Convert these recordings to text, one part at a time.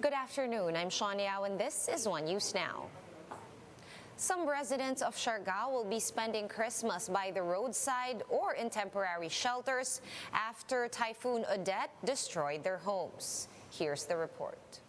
Good afternoon, I'm Shania and this is One News Now. Some residents of Siargao will be spending Christmas by the roadside or in temporary shelters after Typhoon Odette destroyed their homes. Here's the report.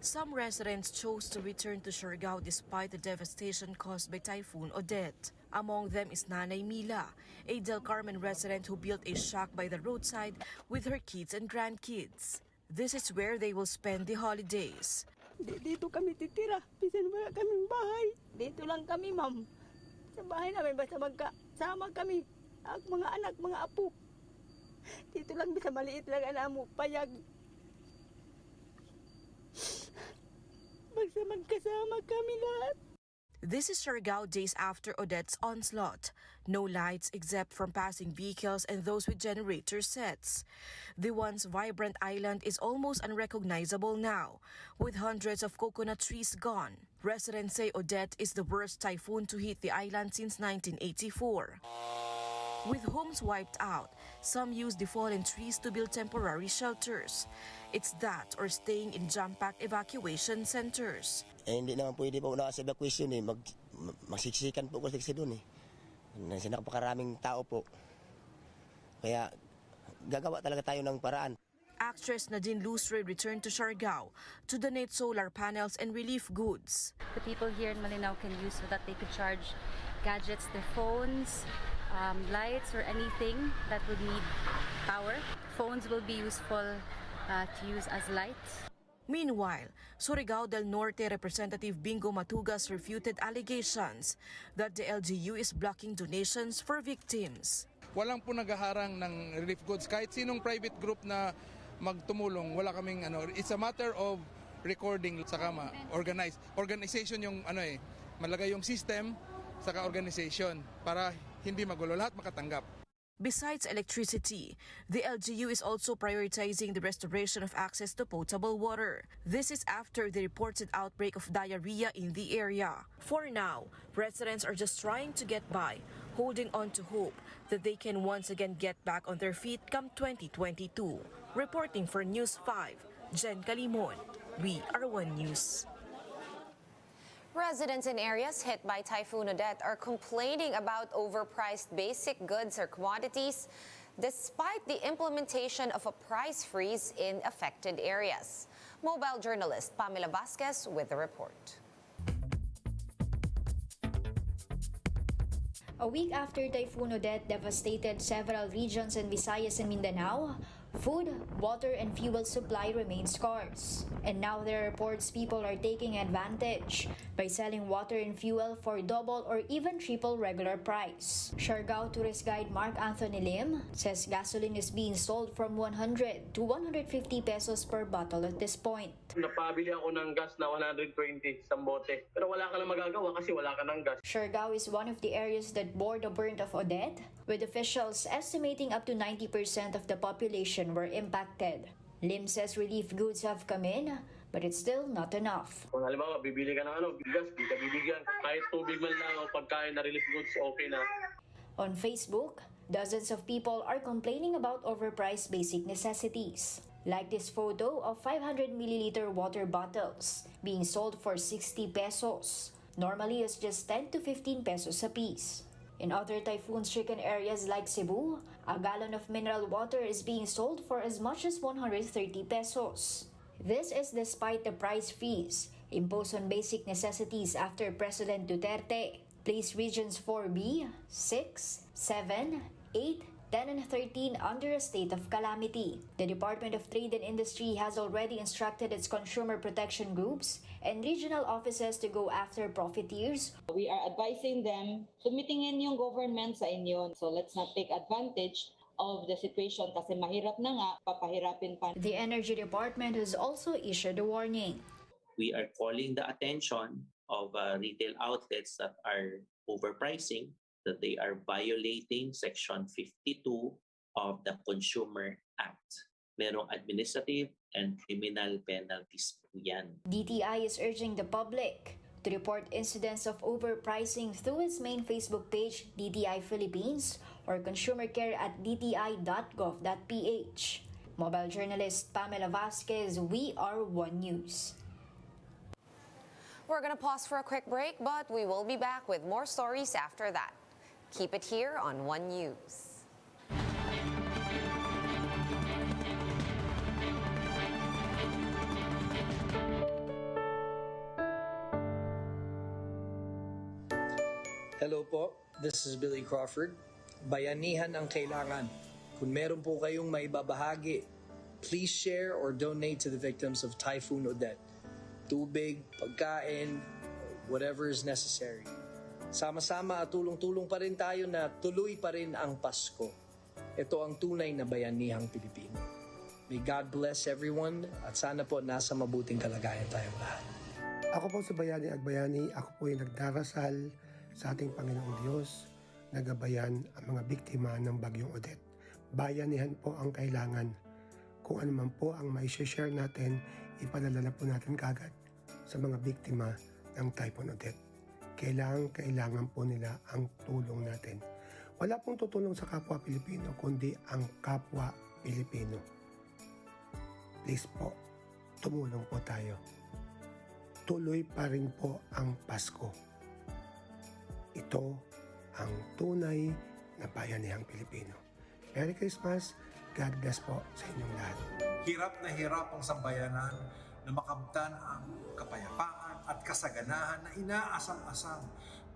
Some residents chose to return to Siargao despite the devastation caused by Typhoon Odette. Among them is Nanay Mila, a Del Carmen resident who built a shack by the roadside with her kids and grandkids. This is where they will spend the holidays. Dito kami titira, pisan wala kaming bahay. Dito lang kami, ma'am. Sa bahay namin, basta magkasama kami. Ang mga anak, mga apo. Dito lang, bisa maliit lang anak mo, payag. Basta magkasama kami lahat. This is Siargao days after Odette's onslaught. No lights except from passing vehicles and those with generator sets. The once vibrant island is almost unrecognizable now, with hundreds of coconut trees gone. Residents say Odette is the worst typhoon to hit the island since 1984. With homes wiped out, some use the fallen trees to build temporary shelters. It's that or staying in jam-packed evacuation centers. Hindi naman pwede po na sa evacuation magsiksikan po kasi doon Kasi napakaraming tao po. Kaya gagawa talaga tayo ng paraan. Actress Nadine Lustre returned to Siargao to donate solar panels and relief goods. The people here in Malinao can use so that they could charge gadgets, their phones, lights or anything that would need power. Phones will be useful to use as lights. Meanwhile, Surigao del Norte Representative Bingo Matugas refuted allegations that the LGU is blocking donations for victims. Walang po naghaharang ng relief goods. Kahit sinong private group na magtumulong, wala kaming it's a matter of recording saka organization yung malagay yung system saka organization para hindi magulo, lahat makatanggap. Besides electricity, the LGU is also prioritizing the restoration of access to potable water. This is after the reported outbreak of diarrhea in the area. For now, residents are just trying to get by, holding on to hope that they can once again get back on their feet come 2022. Reporting for News 5, Jen Calimon, We Are One News. Residents in areas hit by Typhoon Odette are complaining about overpriced basic goods or commodities despite the implementation of a price freeze in affected areas. Mobile journalist Pamela Vasquez with the report. A week after Typhoon Odette devastated several regions in Visayas and Mindanao, food, water, and fuel supply remain scarce. And now there are reports people are taking advantage by selling water and fuel for double or even triple regular price. Siargao tourist guide Mark Anthony Lim says gasoline is being sold from 100 to 150 pesos per bottle at this point. Napabili ako ng gas na 120 sa bote. Pero wala ka na magagawa kasi wala ka ng gas. Siargao is one of the areas that bore the brunt of Odette, with officials estimating up to 90% of the population were impacted. Lim says relief goods have come in, but it's still not enough. Kung halimbawa, bibili ka ng bigas, di ka bibigyan. Kahit tubig man lang o pagkain na relief goods, okay na. On Facebook, dozens of people are complaining about overpriced basic necessities. Like this photo of 500 milliliter water bottles being sold for 60 pesos. Normally, it's just 10 to 15 pesos a piece. In other typhoon-stricken areas like Cebu, a gallon of mineral water is being sold for as much as 130 pesos. This is despite the price freeze imposed on basic necessities after President Duterte placed regions 4B, 6, 7, 8, 10, and 13 under a state of calamity. The Department of Trade and Industry has already instructed its consumer protection groups and regional offices to go after profiteers. We are advising them, submitingin yung government sa inyo. So let's not take advantage of the situation kasi mahirap na nga, papahirapin pa. The Energy Department has also issued a warning. We are calling the attention of retail outlets that are overpricing, that they are violating Section 52 of the Consumer Act. Merong administrative and criminal penalties po yan. DTI is urging the public to report incidents of overpricing through its main Facebook page, DTI Philippines, or consumer care at dti.gov.ph. Mobile journalist Pamela Vasquez, We Are One News. We're going to pause for a quick break, but we will be back with more stories after that. Keep it here on One News. Hello po, this is Billy Crawford. Bayanihan ang kailangan. Kung meron po kayong maibabahagi, please share or donate to the victims of Typhoon Odette. Tubig, pagkain, whatever is necessary. Sama-sama at tulong-tulong pa rin tayo na tuloy pa rin ang Pasko. Ito ang tunay na bayanihang Pilipino. May God bless everyone at sana po nasa mabuting kalagayan tayong lahat. Ako po sa Bayani Agbayani, ako po ay nagdarasal sa ating Panginoong Diyos, nagabayan ang mga biktima ng Bagyong Odette. Bayanihan po ang kailangan. Kung ano man po ang mai-share natin, ipadalala po natin kagad sa mga biktima ng Typhoon Odette. Kailangan po nila ang tulong natin. Wala pong tutulong sa kapwa Pilipino, kundi ang kapwa Pilipino. Please po, tumulong po tayo. Tuloy pa rin po ang Pasko. Ito ang tunay na bayanihang Pilipino. Merry Christmas. God bless po sa inyong lahat. Hirap na hirap ang sambayanan na makamtan ang kapayapaan at kasaganahan na inaasam-asam.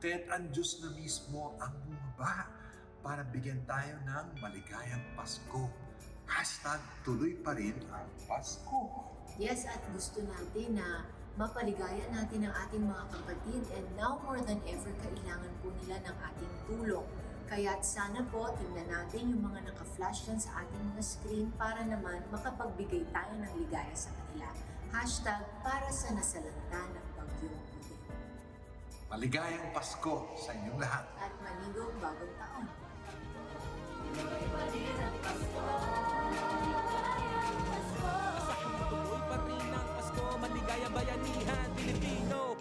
Kaya't ang Diyos na mismo ang bumaba para bigyan tayo ng maligayang Pasko. Hashtag tuloy pa rin ang Pasko. Yes, at gusto natin na mapaligaya natin ang ating mga kapatid, and now more than ever, kailangan po nila ng ating tulong. Kaya't sana po tingnan natin yung mga naka-flash dyan sa ating mga screen para naman makapagbigay tayo ng ligaya sa kanila. Hashtag para sa nasalanta ng Bagyong Odette. Maligayang Pasko sa inyong lahat. At manigong bagong taon. Tuloy pa rin ang Pasko, maligayang bayanihan Pilipino.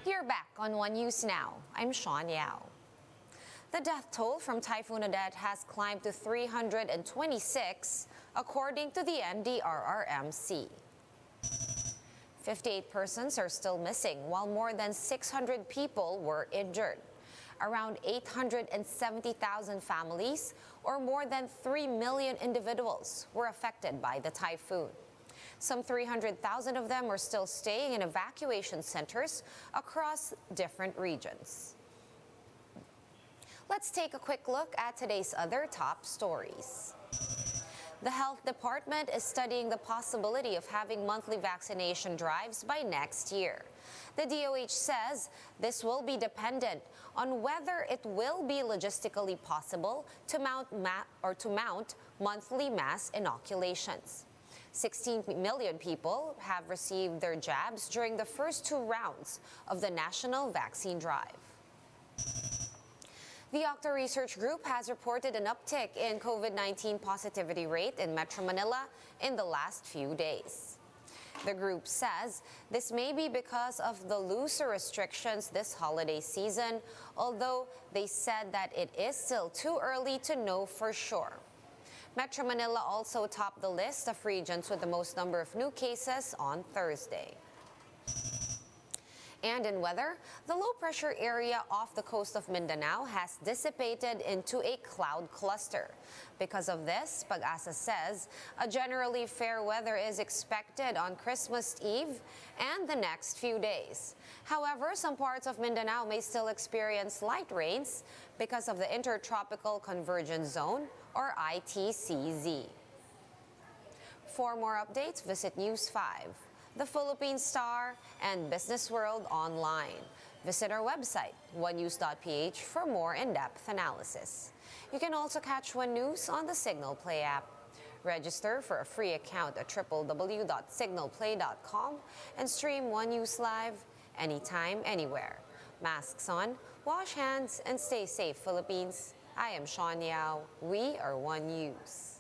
You're back on One News Now. I'm Sean Yao. The death toll from Typhoon Odette has climbed to 326, according to the NDRRMC. 58 persons are still missing, while more than 600 people were injured. Around 870,000 families, or more than 3 million individuals, were affected by the typhoon. Some 300,000 of them are still staying in evacuation centers across different regions. Let's take a quick look at today's other top stories. The Health Department is studying the possibility of having monthly vaccination drives by next year. The DOH says this will be dependent on whether it will be logistically possible to mount monthly mass inoculations. 16 million people have received their jabs during the first 2 rounds of the national vaccine drive. The Octa Research Group has reported an uptick in COVID-19 positivity rate in Metro Manila in the last few days. The group says this may be because of the looser restrictions this holiday season, although they said that it is still too early to know for sure. Metro Manila also topped the list of regions with the most number of new cases on Thursday. And in weather, the low-pressure area off the coast of Mindanao has dissipated into a cloud cluster. Because of this, Pag-asa says a generally fair weather is expected on Christmas Eve and the next few days. However, some parts of Mindanao may still experience light rains because of the Intertropical Convergence Zone, or ITCZ. For more updates, visit News 5, The Philippine Star, and Business World online. Visit our website, onenews.ph, for more in-depth analysis. You can also catch One News on the Signal Play app. Register for a free account at www.signalplay.com and stream One News live anytime, anywhere. Masks on, wash hands, and stay safe, Philippines. I am Sean Yao. We are One News.